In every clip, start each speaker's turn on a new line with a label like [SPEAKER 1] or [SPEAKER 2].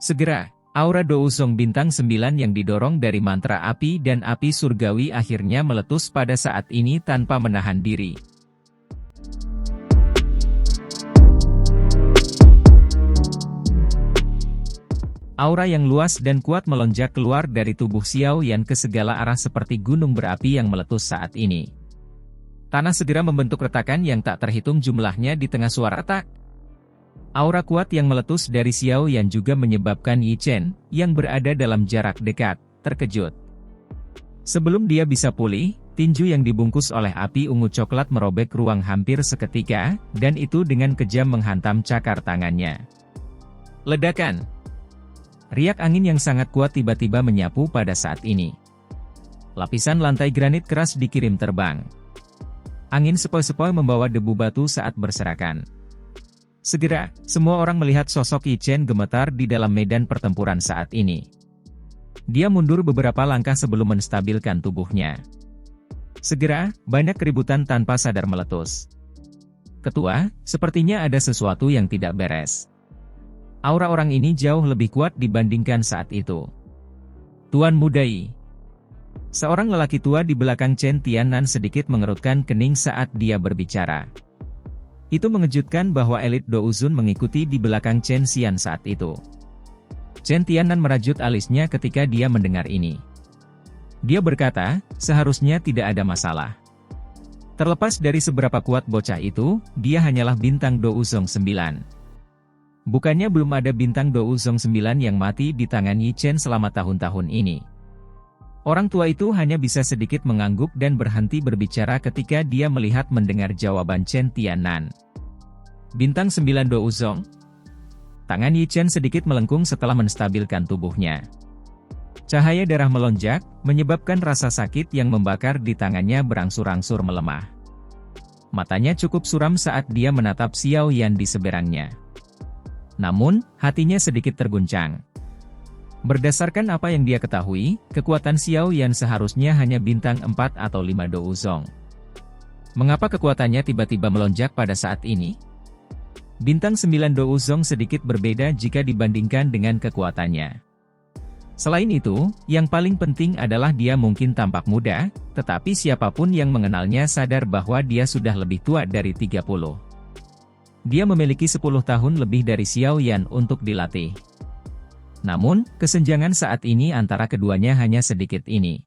[SPEAKER 1] Segera, aura Douzong bintang 9 yang didorong dari mantra api dan api surgawi akhirnya meletus pada saat ini tanpa menahan diri. Aura yang luas dan kuat melonjak keluar dari tubuh Xiao Yan ke segala arah seperti gunung berapi yang meletus saat ini. Tanah segera membentuk retakan yang tak terhitung jumlahnya di tengah suara retak. Aura kuat yang meletus dari Xiao Yan juga menyebabkan Yi Chen, yang berada dalam jarak dekat, terkejut. Sebelum dia bisa pulih, tinju yang dibungkus oleh api ungu coklat merobek ruang hampir seketika, dan itu dengan kejam menghantam cakar tangannya. Ledakan! Riak angin yang sangat kuat tiba-tiba menyapu pada saat ini. Lapisan lantai granit keras dikirim terbang. Angin sepoi-sepoi membawa debu batu saat berserakan. Segera, semua orang melihat sosok Yi Chen gemetar di dalam medan pertempuran saat ini. Dia mundur beberapa langkah sebelum menstabilkan tubuhnya. Segera, banyak keributan tanpa sadar meletus. Ketua, sepertinya ada sesuatu yang tidak beres. Aura orang ini jauh lebih kuat dibandingkan saat itu. Tuan Muda Yi. Seorang lelaki tua di belakang Chen Tianan sedikit mengerutkan kening saat dia berbicara. Itu mengejutkan bahwa elit Douzun mengikuti di belakang Chen Xian saat itu. Chen Tianan merajut alisnya ketika dia mendengar ini. Dia berkata, seharusnya tidak ada masalah. Terlepas dari seberapa kuat bocah itu, dia hanyalah bintang Douzong 9. Bukannya belum ada bintang Douzong 9 yang mati di tangan Yi Chen selama tahun-tahun ini. Orang tua itu hanya bisa sedikit mengangguk dan berhenti berbicara ketika dia melihat mendengar jawaban Chen Tianan. Bintang 9 Douzong? Tangan Yi Chen sedikit melengkung setelah menstabilkan tubuhnya. Cahaya darah melonjak, menyebabkan rasa sakit yang membakar di tangannya berangsur-angsur melemah. Matanya cukup suram saat dia menatap Xiao Yan di seberangnya. Namun, hatinya sedikit terguncang. Berdasarkan apa yang dia ketahui, kekuatan Xiao Yan seharusnya hanya bintang 4 atau 5 Douzong. Mengapa kekuatannya tiba-tiba melonjak pada saat ini? Bintang 9 Douzong sedikit berbeda jika dibandingkan dengan kekuatannya. Selain itu, yang paling penting adalah dia mungkin tampak muda, tetapi siapapun yang mengenalnya sadar bahwa dia sudah lebih tua dari 30. Dia memiliki 10 tahun lebih dari Xiao Yan untuk dilatih. Namun, kesenjangan saat ini antara keduanya hanya sedikit ini.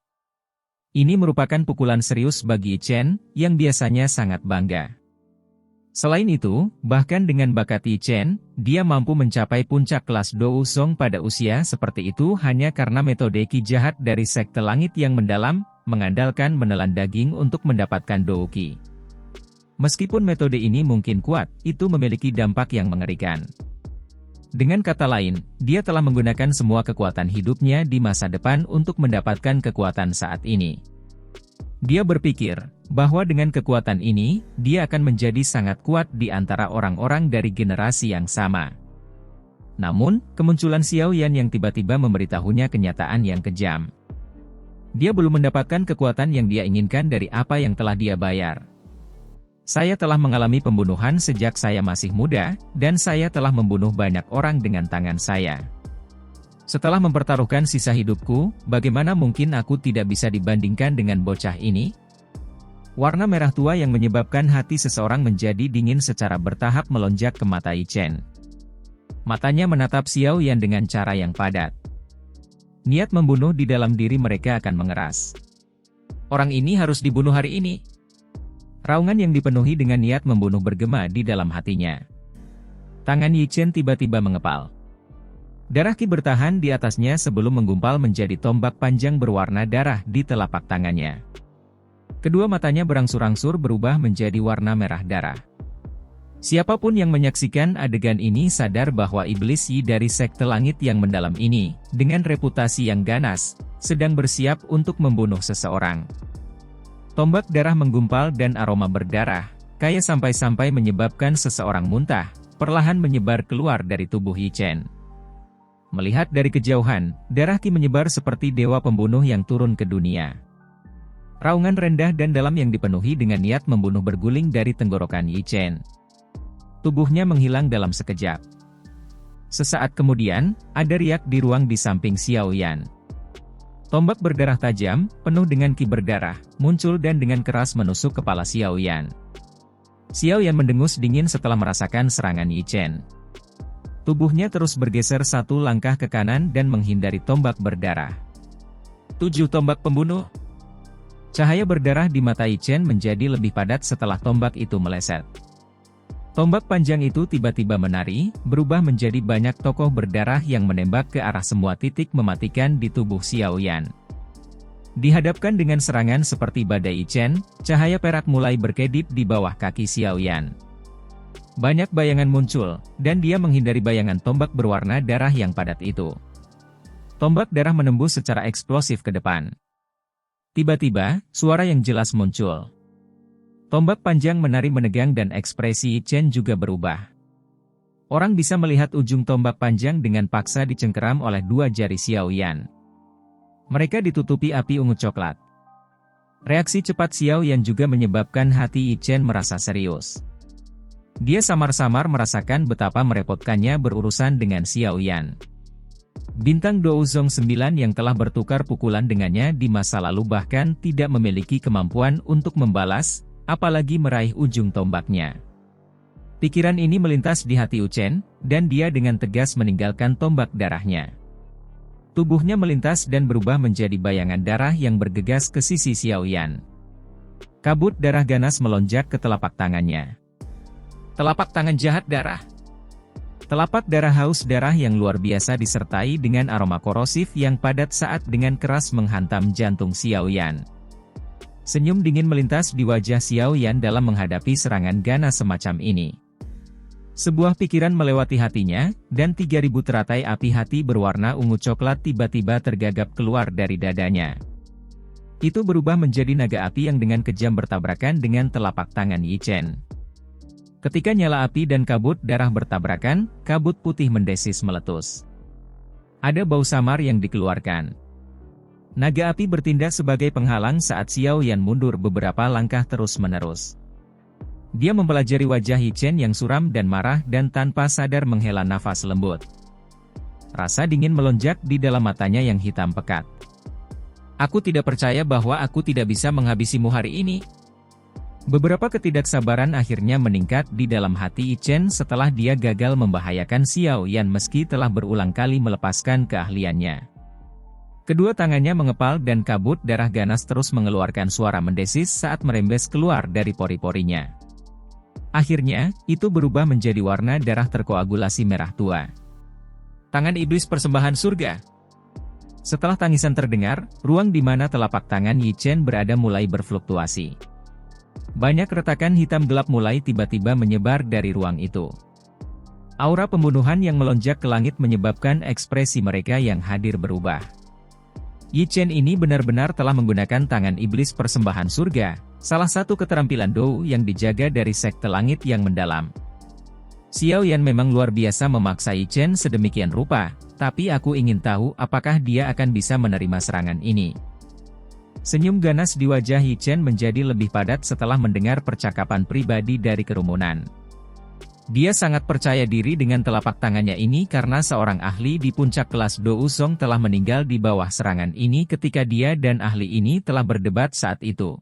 [SPEAKER 1] Ini merupakan pukulan serius bagi Chen, yang biasanya sangat bangga. Selain itu, bahkan dengan bakat Yi Chen, dia mampu mencapai puncak kelas Douzong pada usia seperti itu hanya karena metode Qi jahat dari Sekte Langit yang mendalam, mengandalkan menelan daging untuk mendapatkan Dou Qi. Meskipun metode ini mungkin kuat, itu memiliki dampak yang mengerikan. Dengan kata lain, dia telah menggunakan semua kekuatan hidupnya di masa depan untuk mendapatkan kekuatan saat ini. Dia berpikir, bahwa dengan kekuatan ini, dia akan menjadi sangat kuat di antara orang-orang dari generasi yang sama. Namun, kemunculan Xiao Yan yang tiba-tiba memberitahunya kenyataan yang kejam. Dia belum mendapatkan kekuatan yang dia inginkan dari apa yang telah dia bayar. Saya telah mengalami pembunuhan sejak saya masih muda, dan saya telah membunuh banyak orang dengan tangan saya. Setelah mempertaruhkan sisa hidupku, bagaimana mungkin aku tidak bisa dibandingkan dengan bocah ini? Warna merah tua yang menyebabkan hati seseorang menjadi dingin secara bertahap melonjak ke mata Yi Chen. Matanya menatap Xiao Yan dengan cara yang padat. Niat membunuh di dalam diri mereka akan mengeras. Orang ini harus dibunuh hari ini. Raungan yang dipenuhi dengan niat membunuh bergema di dalam hatinya. Tangan Yi Chen tiba-tiba mengepal. Darah Qi bertahan di atasnya sebelum menggumpal menjadi tombak panjang berwarna darah di telapak tangannya. Kedua matanya berangsur-angsur berubah menjadi warna merah darah. Siapapun yang menyaksikan adegan ini sadar bahwa iblis Yi dari Sekte Langit yang mendalam ini, dengan reputasi yang ganas, sedang bersiap untuk membunuh seseorang. Tombak darah menggumpal dan aroma berdarah, kaya sampai-sampai menyebabkan seseorang muntah, perlahan menyebar keluar dari tubuh Yi Chen. Melihat dari kejauhan, darah Qi menyebar seperti dewa pembunuh yang turun ke dunia. Raungan rendah dan dalam yang dipenuhi dengan niat membunuh berguling dari tenggorokan Yi Chen. Tubuhnya menghilang dalam sekejap. Sesaat kemudian, ada riak di ruang di samping Xiao Yan. Tombak berdarah tajam, penuh dengan ki berdarah, muncul dan dengan keras menusuk kepala Xiao Yan. Xiao Yan mendengus dingin setelah merasakan serangan Yi Chen. Tubuhnya terus bergeser satu langkah ke kanan dan menghindari tombak berdarah. 7 tombak pembunuh. Cahaya berdarah di mata Yi Chen menjadi lebih padat setelah tombak itu meleset. Tombak panjang itu tiba-tiba menari, berubah menjadi banyak tokoh berdarah yang menembak ke arah semua titik mematikan di tubuh Xiao Yan. Dihadapkan dengan serangan seperti badai Yi Chen, cahaya perak mulai berkedip di bawah kaki Xiao Yan. Banyak bayangan muncul, dan dia menghindari bayangan tombak berwarna darah yang padat itu. Tombak darah menembus secara eksplosif ke depan. Tiba-tiba, suara yang jelas muncul. Tombak panjang menari menegang dan ekspresi Yi Chen juga berubah. Orang bisa melihat ujung tombak panjang dengan paksa dicengkeram oleh 2 jari Xiao Yan. Mereka ditutupi api ungu coklat. Reaksi cepat Xiao Yan juga menyebabkan hati Yi Chen merasa serius. Dia samar-samar merasakan betapa merepotkannya berurusan dengan Xiao Yan. Bintang Douzong 9 yang telah bertukar pukulan dengannya di masa lalu bahkan tidak memiliki kemampuan untuk membalas, apalagi meraih ujung tombaknya. Pikiran ini melintas di hati Wu Chen, dan dia dengan tegas meninggalkan tombak darahnya. Tubuhnya melintas dan berubah menjadi bayangan darah yang bergegas ke sisi Xiao Yan. Kabut darah ganas melonjak ke telapak tangannya. Telapak tangan jahat darah. Telapak darah haus darah yang luar biasa disertai dengan aroma korosif yang padat saat dengan keras menghantam jantung Xiao Yan. Senyum dingin melintas di wajah Xiao Yan dalam menghadapi serangan ganas semacam ini. Sebuah pikiran melewati hatinya, dan 3.000 teratai api hati berwarna ungu coklat tiba-tiba tergagap keluar dari dadanya. Itu berubah menjadi naga api yang dengan kejam bertabrakan dengan telapak tangan Yi Chen. Ketika nyala api dan kabut darah bertabrakan, kabut putih mendesis meletus. Ada bau samar yang dikeluarkan. Naga api bertindak sebagai penghalang saat Xiao Yan mundur beberapa langkah terus-menerus. Dia mempelajari wajah Yi Chen yang suram dan marah dan tanpa sadar menghela nafas lembut. Rasa dingin melonjak di dalam matanya yang hitam pekat. Aku tidak percaya bahwa aku tidak bisa menghabisimu hari ini. Beberapa ketidaksabaran akhirnya meningkat di dalam hati Yi Chen setelah dia gagal membahayakan Xiao Yan meski telah berulang kali melepaskan keahliannya. Kedua tangannya mengepal dan kabut darah ganas terus mengeluarkan suara mendesis saat merembes keluar dari pori-porinya. Akhirnya, itu berubah menjadi warna darah terkoagulasi merah tua. Tangan iblis persembahan surga. Setelah tangisan terdengar, ruang di mana telapak tangan Yi Chen berada mulai berfluktuasi. Banyak retakan hitam gelap mulai tiba-tiba menyebar dari ruang itu. Aura pembunuhan yang melonjak ke langit menyebabkan ekspresi mereka yang hadir berubah. Yi Chen ini benar-benar telah menggunakan tangan iblis persembahan surga, salah satu keterampilan Dou yang dijaga dari sekte langit yang mendalam. Xiao Yan memang luar biasa memaksa Yi Chen sedemikian rupa, tapi aku ingin tahu apakah dia akan bisa menerima serangan ini. Senyum ganas di wajah Yi Chen menjadi lebih padat setelah mendengar percakapan pribadi dari kerumunan. Dia sangat percaya diri dengan telapak tangannya ini karena seorang ahli di puncak kelas Douzong telah meninggal di bawah serangan ini ketika dia dan ahli ini telah berdebat saat itu.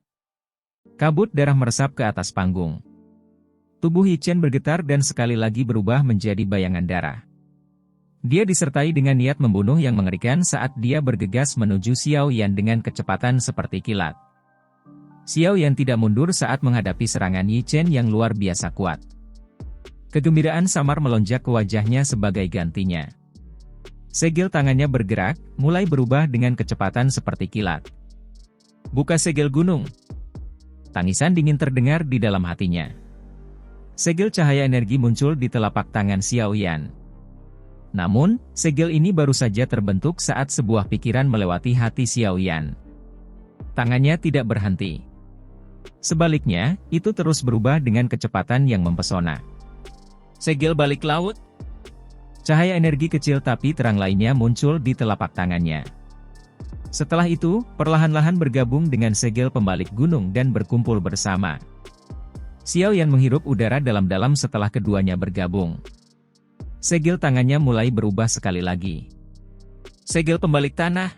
[SPEAKER 1] Kabut darah meresap ke atas panggung. Tubuh Yi Chen bergetar dan sekali lagi berubah menjadi bayangan darah. Dia disertai dengan niat membunuh yang mengerikan saat dia bergegas menuju Xiao Yan dengan kecepatan seperti kilat. Xiao Yan tidak mundur saat menghadapi serangan Yi Chen yang luar biasa kuat. Kegembiraan samar melonjak ke wajahnya sebagai gantinya. Segel tangannya bergerak, mulai berubah dengan kecepatan seperti kilat. Buka segel gunung. Tangisan dingin terdengar di dalam hatinya. Segel cahaya energi muncul di telapak tangan Xiao Yan. Namun, segel ini baru saja terbentuk saat sebuah pikiran melewati hati Xiao Yan. Tangannya tidak berhenti. Sebaliknya, itu terus berubah dengan kecepatan yang mempesona. Segel balik laut. Cahaya energi kecil tapi terang lainnya muncul di telapak tangannya. Setelah itu, perlahan-lahan bergabung dengan segel pembalik gunung dan berkumpul bersama. Xiao Yan menghirup udara dalam-dalam setelah keduanya bergabung. Segel tangannya mulai berubah sekali lagi. Segel pembalik tanah.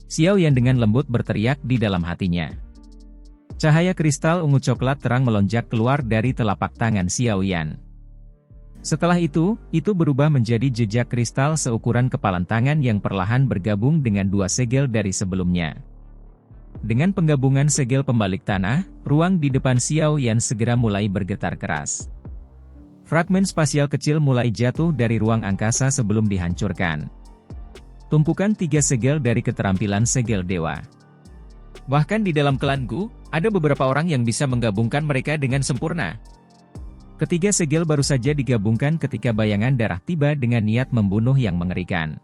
[SPEAKER 1] Xiao Yan dengan lembut berteriak di dalam hatinya. Cahaya kristal ungu coklat terang melonjak keluar dari telapak tangan Xiao Yan. Setelah itu berubah menjadi jejak kristal seukuran kepalan tangan yang perlahan bergabung dengan dua segel dari sebelumnya. Dengan penggabungan segel pembalik tanah, ruang di depan Xiao Yan segera mulai bergetar keras. Fragmen spasial kecil mulai jatuh dari ruang angkasa sebelum dihancurkan. Tumpukan 3 segel dari keterampilan segel dewa. Bahkan di dalam klanku, ada beberapa orang yang bisa menggabungkan mereka dengan sempurna. Ketiga segel baru saja digabungkan ketika bayangan darah tiba dengan niat membunuh yang mengerikan.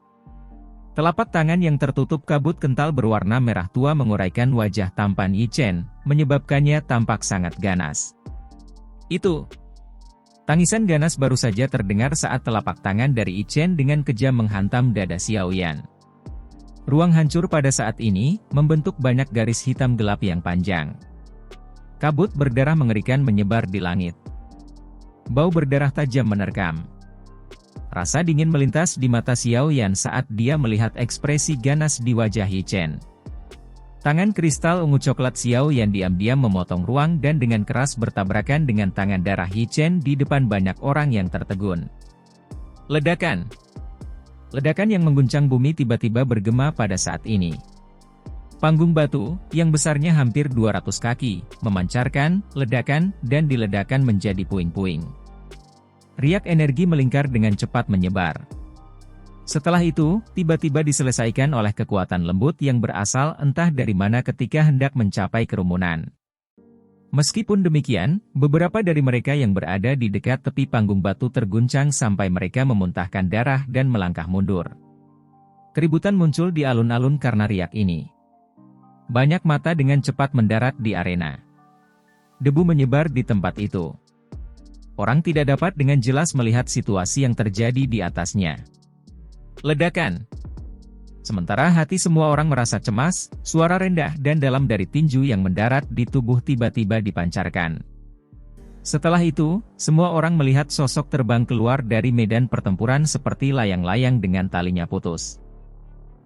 [SPEAKER 1] Telapak tangan yang tertutup kabut kental berwarna merah tua menguraikan wajah tampan Yi Chen, menyebabkannya tampak sangat ganas. Itu. Tangisan ganas baru saja terdengar saat telapak tangan dari Yi Chen dengan kejam menghantam dada Xiao Yan. Ruang hancur pada saat ini, membentuk banyak garis hitam gelap yang panjang. Kabut berdarah mengerikan menyebar di langit. Bau berdarah tajam menerkam. Rasa dingin melintas di mata Xiao Yan saat dia melihat ekspresi ganas di wajah Yi Chen. Tangan kristal ungu coklat Xiao Yan diam-diam memotong ruang dan dengan keras bertabrakan dengan tangan darah Yi Chen di depan banyak orang yang tertegun. Ledakan. Ledakan yang mengguncang bumi tiba-tiba bergema pada saat ini. Panggung batu, yang besarnya hampir 200 kaki, memancarkan, ledakan, dan diledakkan menjadi puing-puing. Riak energi melingkar dengan cepat menyebar. Setelah itu, tiba-tiba diselesaikan oleh kekuatan lembut yang berasal entah dari mana ketika hendak mencapai kerumunan. Meskipun demikian, beberapa dari mereka yang berada di dekat tepi panggung batu terguncang sampai mereka memuntahkan darah dan melangkah mundur. Keributan muncul di alun-alun karena riak ini. Banyak mata dengan cepat mendarat di arena. Debu menyebar di tempat itu. Orang tidak dapat dengan jelas melihat situasi yang terjadi di atasnya. Ledakan. Sementara hati semua orang merasa cemas, suara rendah dan dalam dari tinju yang mendarat di tubuh tiba-tiba dipancarkan. Setelah itu, semua orang melihat sosok terbang keluar dari medan pertempuran seperti layang-layang dengan talinya putus.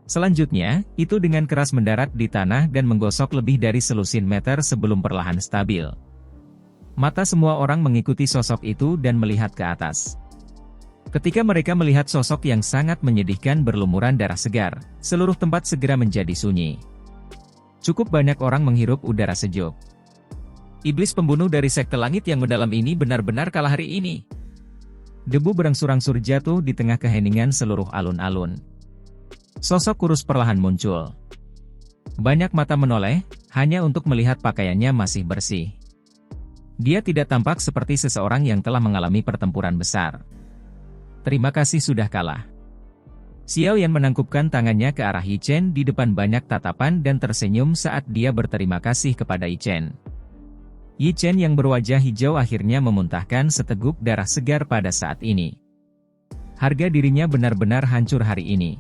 [SPEAKER 1] Selanjutnya, itu dengan keras mendarat di tanah dan menggosok lebih dari selusin meter sebelum perlahan stabil. Mata semua orang mengikuti sosok itu dan melihat ke atas. Ketika mereka melihat sosok yang sangat menyedihkan berlumuran darah segar, seluruh tempat segera menjadi sunyi. Cukup banyak orang menghirup udara sejuk. Iblis pembunuh dari sekte langit yang mendalam ini benar-benar kalah hari ini. Debu berangsur-angsur jatuh di tengah keheningan seluruh alun-alun. Sosok kurus perlahan muncul. Banyak mata menoleh, hanya untuk melihat pakaiannya masih bersih. Dia tidak tampak seperti seseorang yang telah mengalami pertempuran besar. Terima kasih sudah kalah. Xiao Yan menangkupkan tangannya ke arah Yi Chen di depan banyak tatapan dan tersenyum saat dia berterima kasih kepada Yi Chen. Yi Chen yang berwajah hijau akhirnya memuntahkan seteguk darah segar pada saat ini. Harga dirinya benar-benar hancur hari ini.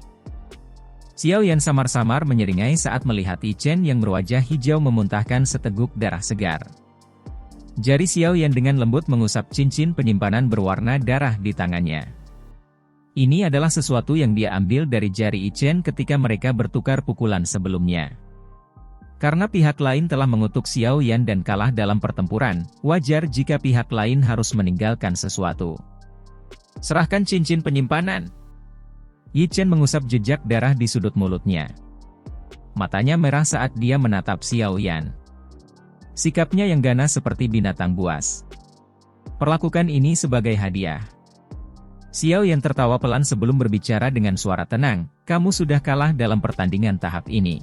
[SPEAKER 1] Xiao Yan samar-samar menyeringai saat melihat Yi Chen yang berwajah hijau memuntahkan seteguk darah segar. Jari Xiao Yan dengan lembut mengusap cincin penyimpanan berwarna darah di tangannya. Ini adalah sesuatu yang dia ambil dari jari Yi Chen ketika mereka bertukar pukulan sebelumnya. Karena pihak lain telah mengutuk Xiao Yan dan kalah dalam pertempuran, wajar jika pihak lain harus meninggalkan sesuatu. Serahkan cincin penyimpanan. Yi Chen mengusap jejak darah di sudut mulutnya. Matanya merah saat dia menatap Xiao Yan. Sikapnya yang ganas seperti binatang buas. Perlakukan ini sebagai hadiah. Xiao Yan tertawa pelan sebelum berbicara dengan suara tenang, kamu sudah kalah dalam pertandingan tahap ini.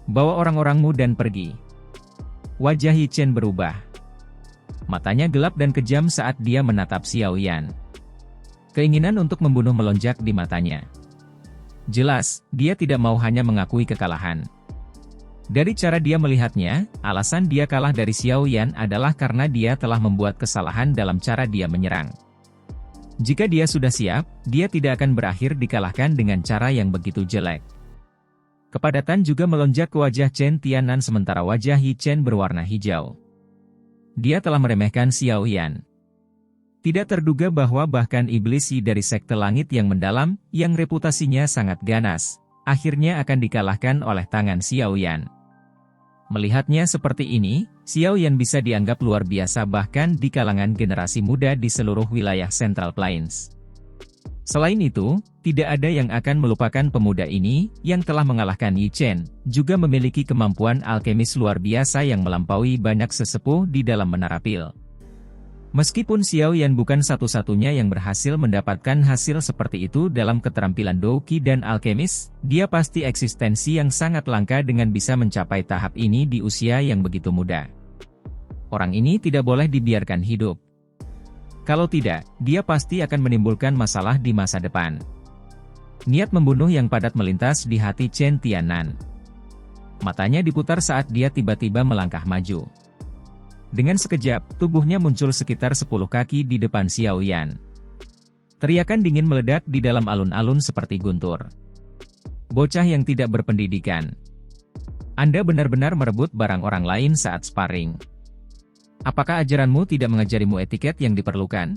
[SPEAKER 1] Bawa orang-orangmu dan pergi. Wajah Yi Chen berubah. Matanya gelap dan kejam saat dia menatap Xiao Yan. Keinginan untuk membunuh melonjak di matanya. Jelas, dia tidak mau hanya mengakui kekalahan. Dari cara dia melihatnya, alasan dia kalah dari Xiao Yan adalah karena dia telah membuat kesalahan dalam cara dia menyerang. Jika dia sudah siap, dia tidak akan berakhir dikalahkan dengan cara yang begitu jelek. Kepadatan juga melonjak ke wajah Chen Tianan sementara wajah Yi Chen berwarna hijau. Dia telah meremehkan Xiao Yan. Tidak terduga bahwa bahkan iblis dari sekte langit yang mendalam, yang reputasinya sangat ganas, akhirnya akan dikalahkan oleh tangan Xiao Yan. Melihatnya seperti ini, Xiao Yan bisa dianggap luar biasa bahkan di kalangan generasi muda di seluruh wilayah Central Plains. Selain itu, tidak ada yang akan melupakan pemuda ini, yang telah mengalahkan Yi Chen, juga memiliki kemampuan alkemis luar biasa yang melampaui banyak sesepuh di dalam menara pil. Meskipun Xiao Yan bukan satu-satunya yang berhasil mendapatkan hasil seperti itu dalam keterampilan Douqi dan alkemis, dia pasti eksistensi yang sangat langka dengan bisa mencapai tahap ini di usia yang begitu muda. Orang ini tidak boleh dibiarkan hidup. Kalau tidak, dia pasti akan menimbulkan masalah di masa depan. Niat membunuh yang padat melintas di hati Chen Tiannan. Matanya diputar saat dia tiba-tiba melangkah maju. Dengan sekejap, tubuhnya muncul sekitar 10 kaki di depan Xiao Yan. Teriakan dingin meledak di dalam alun-alun seperti guntur. Bocah yang tidak berpendidikan. Anda benar-benar merebut barang orang lain saat sparring. Apakah ajaranmu tidak mengajarimu etiket yang diperlukan?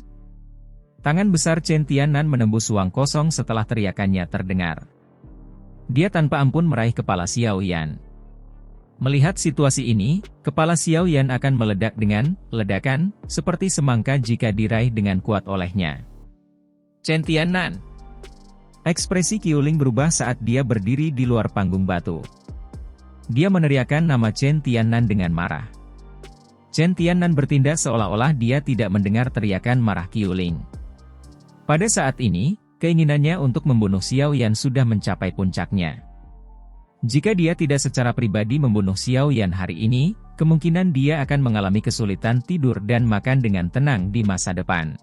[SPEAKER 1] Tangan besar Chen Tiannan menembus ruang kosong setelah teriakannya terdengar. Dia tanpa ampun meraih kepala Xiao Yan. Melihat situasi ini, kepala Xiao Yan akan meledak dengan ledakan, seperti semangka jika diraih dengan kuat olehnya. Chen Tiannan. Ekspresi Qiuling berubah saat dia berdiri di luar panggung batu. Dia meneriakkan nama Chen Tiannan dengan marah. Chen Tiannan bertindak seolah-olah dia tidak mendengar teriakan marah Qiuling. Pada saat ini, keinginannya untuk membunuh Xiao Yan sudah mencapai puncaknya. Jika dia tidak secara pribadi membunuh Xiao Yan hari ini, kemungkinan dia akan mengalami kesulitan tidur dan makan dengan tenang di masa depan.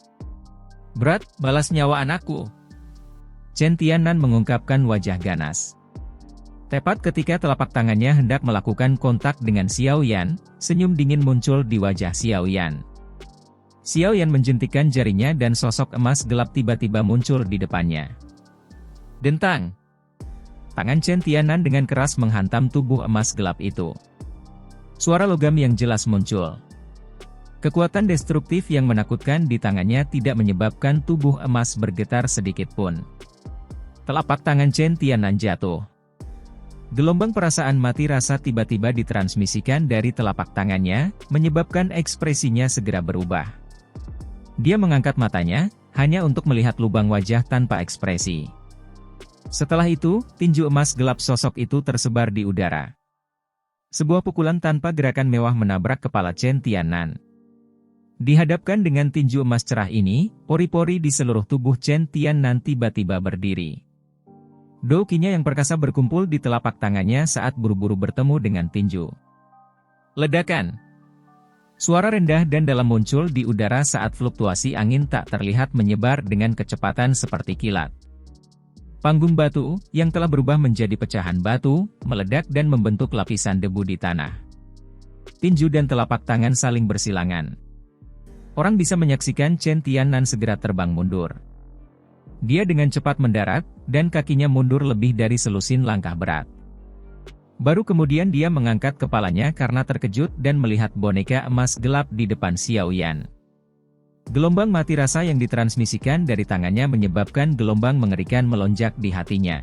[SPEAKER 1] Berat, balas nyawa anakku. Chen Tiannan mengungkapkan wajah ganas. Tepat ketika telapak tangannya hendak melakukan kontak dengan Xiao Yan, senyum dingin muncul di wajah Xiao Yan. Xiao Yan menjentikan jarinya dan sosok emas gelap tiba-tiba muncul di depannya. Dentang. Tangan Chen Tiannan dengan keras menghantam tubuh emas gelap itu. Suara logam yang jelas muncul. Kekuatan destruktif yang menakutkan di tangannya tidak menyebabkan tubuh emas bergetar sedikit pun. Telapak tangan Chen Tiannan jatuh. Gelombang perasaan mati rasa tiba-tiba ditransmisikan dari telapak tangannya, menyebabkan ekspresinya segera berubah. Dia mengangkat matanya, hanya untuk melihat lubang wajah tanpa ekspresi. Setelah itu, tinju emas gelap sosok itu tersebar di udara. Sebuah pukulan tanpa gerakan mewah menabrak kepala Chen Tiannan. Dihadapkan dengan tinju emas cerah ini, pori-pori di seluruh tubuh Chen Tiannan tiba-tiba berdiri. Douqinya yang perkasa berkumpul di telapak tangannya saat buru-buru bertemu dengan tinju. Ledakan. Suara rendah dan dalam muncul di udara saat fluktuasi angin tak terlihat menyebar dengan kecepatan seperti kilat. Panggung batu, yang telah berubah menjadi pecahan batu, meledak dan membentuk lapisan debu di tanah. Tinju dan telapak tangan saling bersilangan. Orang bisa menyaksikan Chen Tiannan segera terbang mundur. Dia dengan cepat mendarat, dan kakinya mundur lebih dari selusin langkah berat. Baru kemudian dia mengangkat kepalanya karena terkejut dan melihat boneka emas gelap di depan Xiao Yan. Gelombang mati rasa yang ditransmisikan dari tangannya menyebabkan gelombang mengerikan melonjak di hatinya.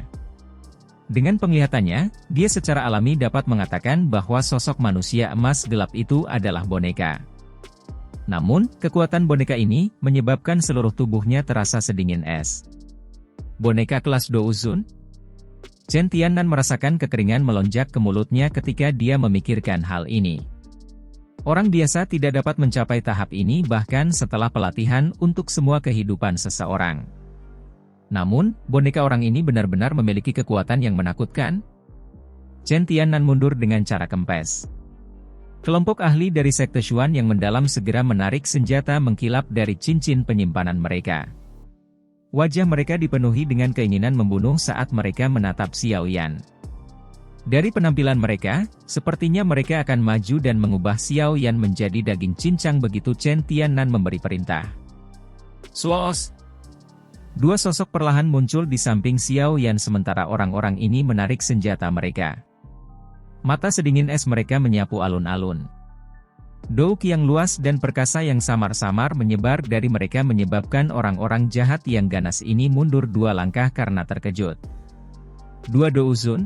[SPEAKER 1] Dengan penglihatannya, dia secara alami dapat mengatakan bahwa sosok manusia emas gelap itu adalah boneka. Namun, kekuatan boneka ini menyebabkan seluruh tubuhnya terasa sedingin es. Boneka kelas Douzun? Chen Tiannan merasakan kekeringan melonjak ke mulutnya ketika dia memikirkan hal ini. Orang biasa tidak dapat mencapai tahap ini bahkan setelah pelatihan untuk semua kehidupan seseorang. Namun, boneka orang ini benar-benar memiliki kekuatan yang menakutkan. Chen Tiannan mundur dengan cara kempes. Kelompok ahli dari sekte Xuan yang mendalam segera menarik senjata mengkilap dari cincin penyimpanan mereka. Wajah mereka dipenuhi dengan keinginan membunuh saat mereka menatap Xiao Yan. Dari penampilan mereka, sepertinya mereka akan maju dan mengubah Xiao Yan menjadi daging cincang begitu Chen Tiannan memberi perintah. Swos! Dua sosok perlahan muncul di samping Xiao Yan sementara orang-orang ini menarik senjata mereka. Mata sedingin es mereka menyapu alun-alun. Douk yang luas dan perkasa yang samar-samar menyebar dari mereka menyebabkan orang-orang jahat yang ganas ini mundur 2 langkah karena terkejut. 2 Douzun.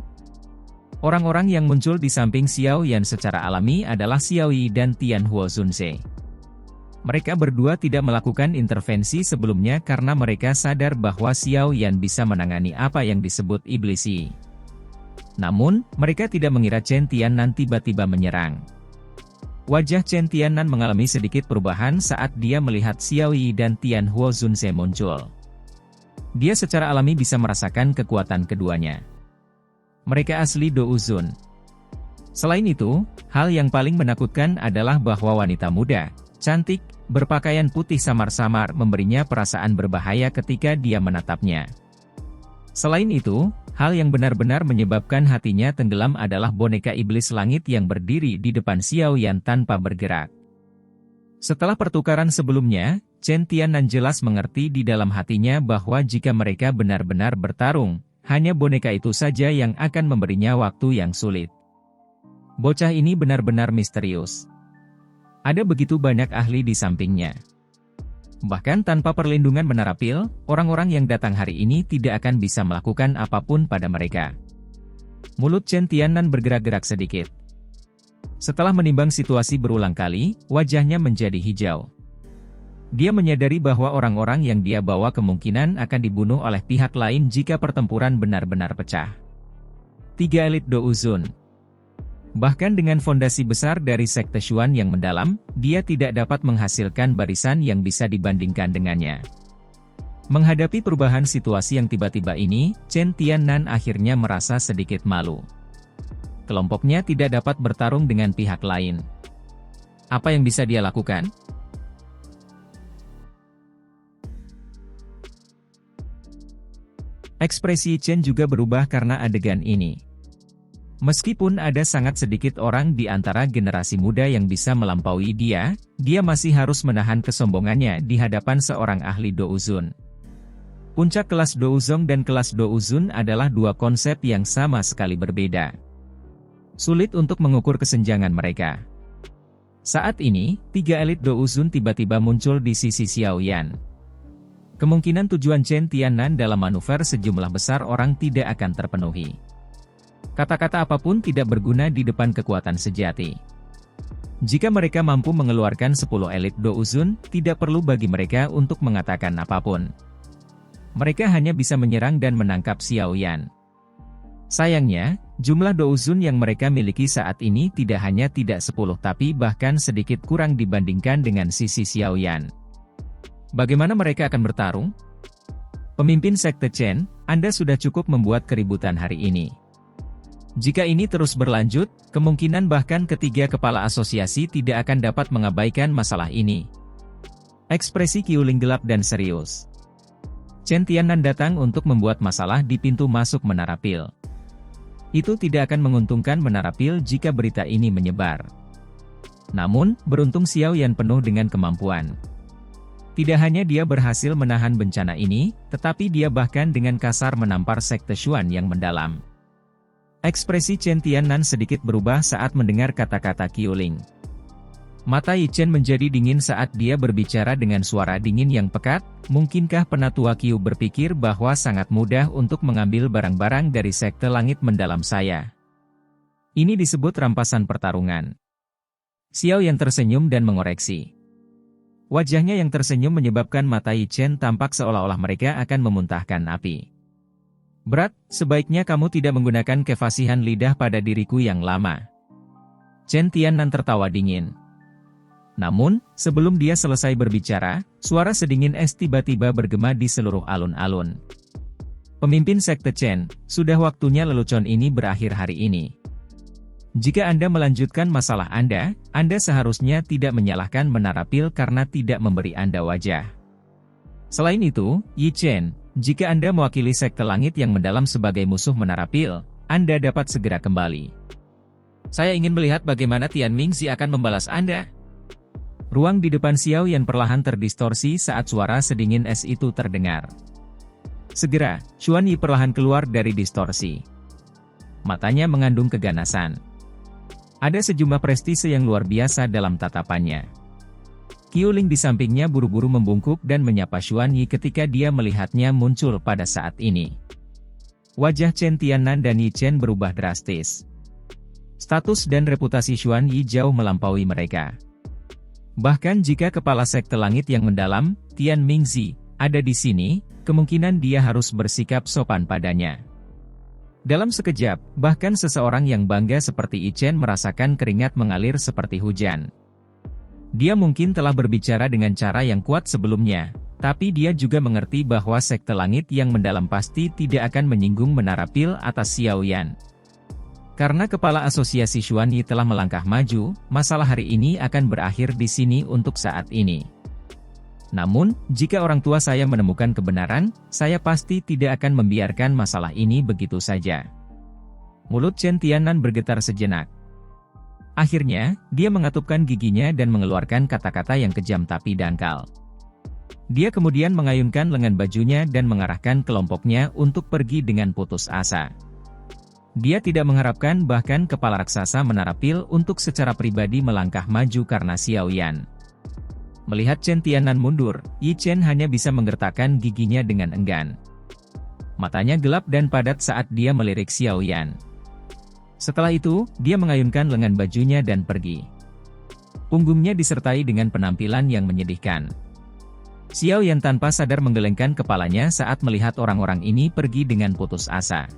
[SPEAKER 1] Orang-orang yang muncul di samping Xiao Yan secara alami adalah Xiao Yi dan Tian Huo Zunze. Mereka berdua tidak melakukan intervensi sebelumnya karena mereka sadar bahwa Xiao Yan bisa menangani apa yang disebut Iblis Yi. Namun, mereka tidak mengira Chen Tiannan tiba-tiba menyerang. Wajah Chen Tiannan mengalami sedikit perubahan saat dia melihat Xiao Yi dan Tian Huo Zunze muncul. Dia secara alami bisa merasakan kekuatan keduanya. Mereka asli Douzun. Selain itu, hal yang paling menakutkan adalah bahwa wanita muda, cantik, berpakaian putih samar-samar memberinya perasaan berbahaya ketika dia menatapnya. Selain itu, hal yang benar-benar menyebabkan hatinya tenggelam adalah boneka iblis langit yang berdiri di depan Xiao Yan tanpa bergerak. Setelah pertukaran sebelumnya, Chen Tiannan jelas mengerti di dalam hatinya bahwa jika mereka benar-benar bertarung, hanya boneka itu saja yang akan memberinya waktu yang sulit. Bocah ini benar-benar misterius. Ada begitu banyak ahli di sampingnya. Bahkan tanpa perlindungan menara pil, orang-orang yang datang hari ini tidak akan bisa melakukan apapun pada mereka. Mulut Chen Tiannan bergerak-gerak sedikit. Setelah menimbang situasi berulang kali, wajahnya menjadi hijau. Dia menyadari bahwa orang-orang yang dia bawa kemungkinan akan dibunuh oleh pihak lain jika pertempuran benar-benar pecah. 3 elit Douzun. Bahkan dengan fondasi besar dari Sekte Xuan yang mendalam, dia tidak dapat menghasilkan barisan yang bisa dibandingkan dengannya. Menghadapi perubahan situasi yang tiba-tiba ini, Chen Tiannan akhirnya merasa sedikit malu. Kelompoknya tidak dapat bertarung dengan pihak lain. Apa yang bisa dia lakukan? Ekspresi Chen juga berubah karena adegan ini. Meskipun ada sangat sedikit orang di antara generasi muda yang bisa melampaui dia masih harus menahan kesombongannya di hadapan seorang ahli Douzun. Puncak kelas Douzong dan kelas Douzun adalah 2 konsep yang sama sekali berbeda. Sulit untuk mengukur kesenjangan mereka. Saat ini, 3 elit Douzun tiba-tiba muncul di sisi Xiao Yan. Kemungkinan tujuan Chen Tiannan dalam manuver sejumlah besar orang tidak akan terpenuhi. Kata-kata apapun tidak berguna di depan kekuatan sejati. Jika mereka mampu mengeluarkan 10 elit Douzun, tidak perlu bagi mereka untuk mengatakan apapun. Mereka hanya bisa menyerang dan menangkap Xiao Yan. Sayangnya, jumlah Douzun yang mereka miliki saat ini tidak hanya tidak 10 tapi bahkan sedikit kurang dibandingkan dengan sisi Xiao Yan. Bagaimana mereka akan bertarung? Pemimpin Sekte Chen, Anda sudah cukup membuat keributan hari ini. Jika ini terus berlanjut, kemungkinan bahkan ketiga kepala asosiasi tidak akan dapat mengabaikan masalah ini. Ekspresi Qiuling gelap dan serius. Chen Tiannan datang untuk membuat masalah di pintu masuk Menara Pil. Itu tidak akan menguntungkan Menara Pil jika berita ini menyebar. Namun, beruntung Xiao Yan penuh dengan kemampuan. Tidak hanya dia berhasil menahan bencana ini, tetapi dia bahkan dengan kasar menampar Sekte Xuan yang mendalam. Ekspresi Chen Tiannan sedikit berubah saat mendengar kata-kata Qiuling. Mata Yi Chen menjadi dingin saat dia berbicara dengan suara dingin yang pekat. Mungkinkah penatua Qiu berpikir bahwa sangat mudah untuk mengambil barang-barang dari Sekte Langit Mendalam saya? Ini disebut rampasan pertarungan. Xiao Yan tersenyum dan mengoreksi. Wajahnya yang tersenyum menyebabkan mata Yi Chen tampak seolah-olah mereka akan memuntahkan api. Berat, sebaiknya kamu tidak menggunakan kefasihan lidah pada diriku yang lama. Chen Tiannan tertawa dingin. Namun, sebelum dia selesai berbicara, suara sedingin es tiba-tiba bergema di seluruh alun-alun. Pemimpin Sekte Chen, sudah waktunya lelucon ini berakhir hari ini. Jika Anda melanjutkan masalah Anda seharusnya tidak menyalahkan Menara Pil karena tidak memberi Anda wajah. Selain itu, Yi Chen, jika Anda mewakili Sekte Langit yang mendalam sebagai musuh Menara Pil, Anda dapat segera kembali. Saya ingin melihat bagaimana Tian Mingzi akan membalas Anda. Ruang di depan Xiao Yan perlahan terdistorsi saat suara sedingin es itu terdengar. Segera, Xuan Yi perlahan keluar dari distorsi. Matanya mengandung keganasan. Ada sejumlah prestise yang luar biasa dalam tatapannya. Qiuling di sampingnya buru-buru membungkuk dan menyapa Xuan Yi ketika dia melihatnya muncul pada saat ini. Wajah Chen Tiannan dan Yi Chen berubah drastis. Status dan reputasi Xuan Yi jauh melampaui mereka. Bahkan jika kepala sekte langit yang mendalam, Tian Mingzi, ada di sini, kemungkinan dia harus bersikap sopan padanya. Dalam sekejap, bahkan seseorang yang bangga seperti Yi Chen merasakan keringat mengalir seperti hujan. Dia mungkin telah berbicara dengan cara yang kuat sebelumnya, tapi dia juga mengerti bahwa sekte langit yang mendalam pasti tidak akan menyinggung menara pil atas Xiao Yan. Karena kepala asosiasi Xuan Yi telah melangkah maju, masalah hari ini akan berakhir di sini untuk saat ini. Namun, jika orang tua saya menemukan kebenaran, saya pasti tidak akan membiarkan masalah ini begitu saja. Mulut Chen Tiannan bergetar sejenak. Akhirnya, dia mengatupkan giginya dan mengeluarkan kata-kata yang kejam tapi dangkal. Dia kemudian mengayunkan lengan bajunya dan mengarahkan kelompoknya untuk pergi dengan putus asa. Dia tidak mengharapkan bahkan kepala raksasa menara pil untuk secara pribadi melangkah maju karena Xiao Yan. Melihat Chen Tiannan mundur, Yi Chen hanya bisa menggertakkan giginya dengan enggan. Matanya gelap dan padat saat dia melirik Xiao Yan. Setelah itu, dia mengayunkan lengan bajunya dan pergi. Punggungnya disertai dengan penampilan yang menyedihkan. Xiao Yan tanpa sadar menggelengkan kepalanya saat melihat orang-orang ini pergi dengan putus asa.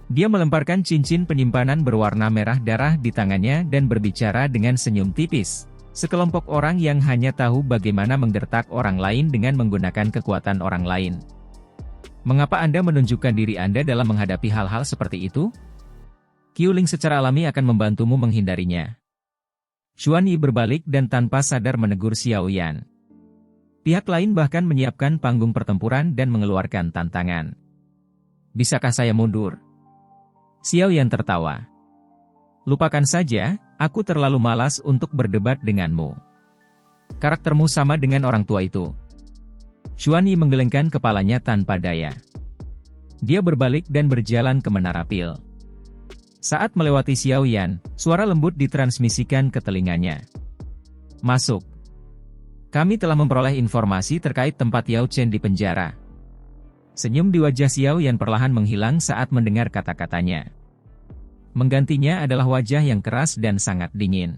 [SPEAKER 1] Dia melemparkan cincin penyimpanan berwarna merah darah di tangannya dan berbicara dengan senyum tipis. Sekelompok orang yang hanya tahu bagaimana menggertak orang lain dengan menggunakan kekuatan orang lain. Mengapa Anda menunjukkan diri Anda dalam menghadapi hal-hal seperti itu? Qiuling secara alami akan membantumu menghindarinya. Xuan Yi berbalik dan tanpa sadar menegur Xiao Yan. Pihak lain bahkan menyiapkan panggung pertempuran dan mengeluarkan tantangan. Bisakah saya mundur? Xiao Yan tertawa. Lupakan saja, aku terlalu malas untuk berdebat denganmu. Karaktermu sama dengan orang tua itu. Xuan Yi menggelengkan kepalanya tanpa daya. Dia berbalik dan berjalan ke menara pil. Saat melewati Xiao Yan, suara lembut ditransmisikan ke telinganya. Masuk. Kami telah memperoleh informasi terkait tempat Yao Chen di penjara. Senyum di wajah Xiao Yan perlahan menghilang saat mendengar kata-katanya. Menggantinya adalah wajah yang keras dan sangat dingin.